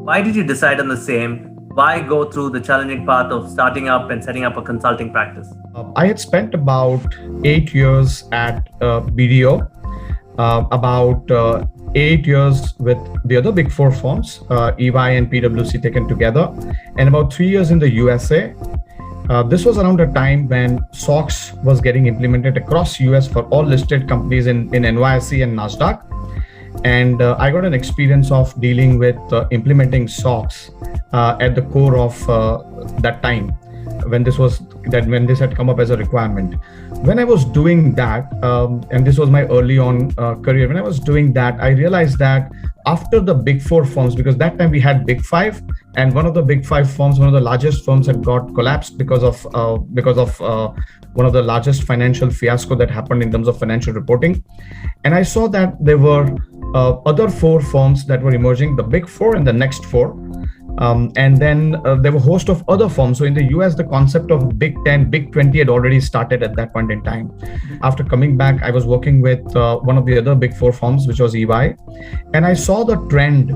Why did you decide on the same? Why go through the challenging path of starting up and setting up a consulting practice? I had spent about 8 years at BDO, about 8 years with the other big four firms, EY and PwC taken together, and about 3 years in the USA. This was around a time when SOX was getting implemented across US for all listed companies in NYSE and NASDAQ. And I got an experience of dealing with implementing SOX at the core of that time when this had come up as a requirement. When I was doing that, and this was my early on career, when I was doing that, I realized that after the big four firms, because that time we had big five, and one of the big five firms, one of the largest firms, had got collapsed because of one of the largest financial fiasco that happened in terms of financial reporting. And I saw that there were other four firms that were emerging, the big four and the next four. And then there were a host of other firms. So in the US, the concept of Big 10, Big 20 had already started at that point in time. After coming back, I was working with one of the other big four firms, which was EY. And I saw the trend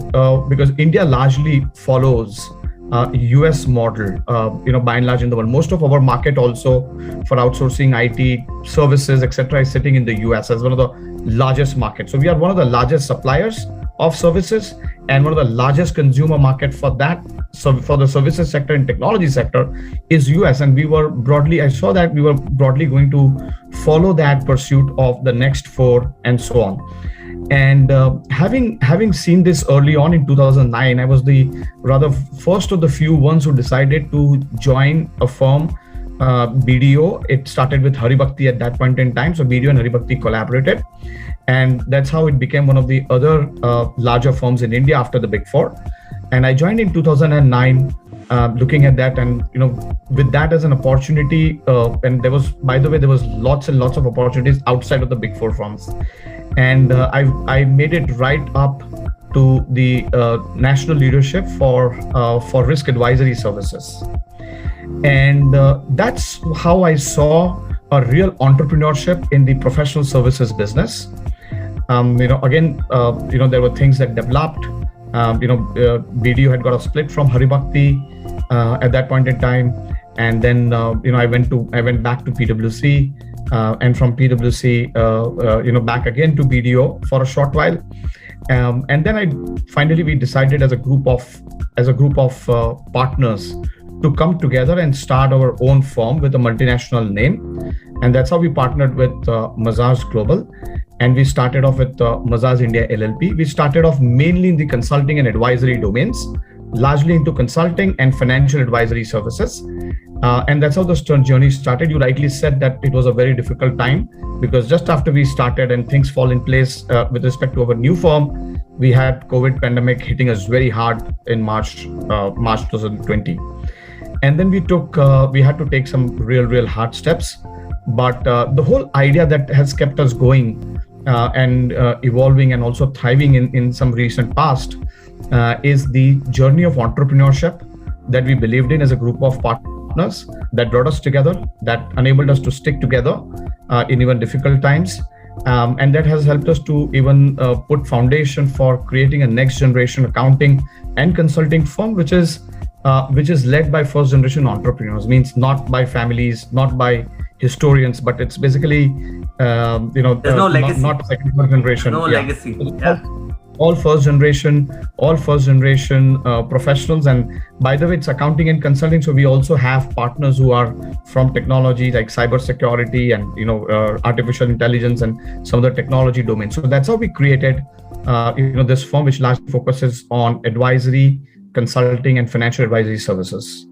because India largely follows US model, by and large in the world. Most of our market also for outsourcing IT services, etc., is sitting in the US as one of the largest markets. So we are one of the largest suppliers of services and one of the largest consumer market for that. So for the services sector and technology sector is US. And I saw that we were broadly going to follow that pursuit of the next four and so on. And having seen this early on in 2009, I was the rather first of the few ones who decided to join a firm, BDO. It started with Hari Bhakti at that point in time. So BDO and Hari Bhakti collaborated. And that's how it became one of the other larger firms in India after the big four. And I joined in 2009, looking at that, and with that as an opportunity. And there was lots and lots of opportunities outside of the big four firms. And I made it right up to the national leadership for risk advisory services. And that's how I saw a real entrepreneurship in the professional services business. There were things that developed. BDO had got a split from Hari Bhakti at that point in time, and then I went back to PwC, and from PwC, back again to BDO for a short while, and then we decided as a group of partners to come together and start our own firm with a multinational name. And that's how we partnered with Mazars Global. And we started off with Mazars India LLP. We started off mainly in the consulting and advisory domains, largely into consulting and financial advisory services. And that's how the journey started. You rightly said that it was a very difficult time because just after we started and things fall in place with respect to our new firm, we had COVID pandemic hitting us very hard in March 2020. And then we had to take some real hard steps. But the whole idea that has kept us going and evolving and also thriving in some recent past is the journey of entrepreneurship that we believed in as a group of partners that brought us together, that enabled us to stick together in even difficult times. And that has helped us to even put foundation for creating a next generation accounting and consulting firm, which is led by first generation entrepreneurs, means not by families, not by historians, but it's basically there's no legacy. Not second generation. No legacy. Yeah. All first generation professionals. And by the way, it's accounting and consulting. So we also have partners who are from technology like cybersecurity and artificial intelligence and some of the technology domains. So that's how we created this firm, which largely focuses on advisory, consulting, and financial advisory services.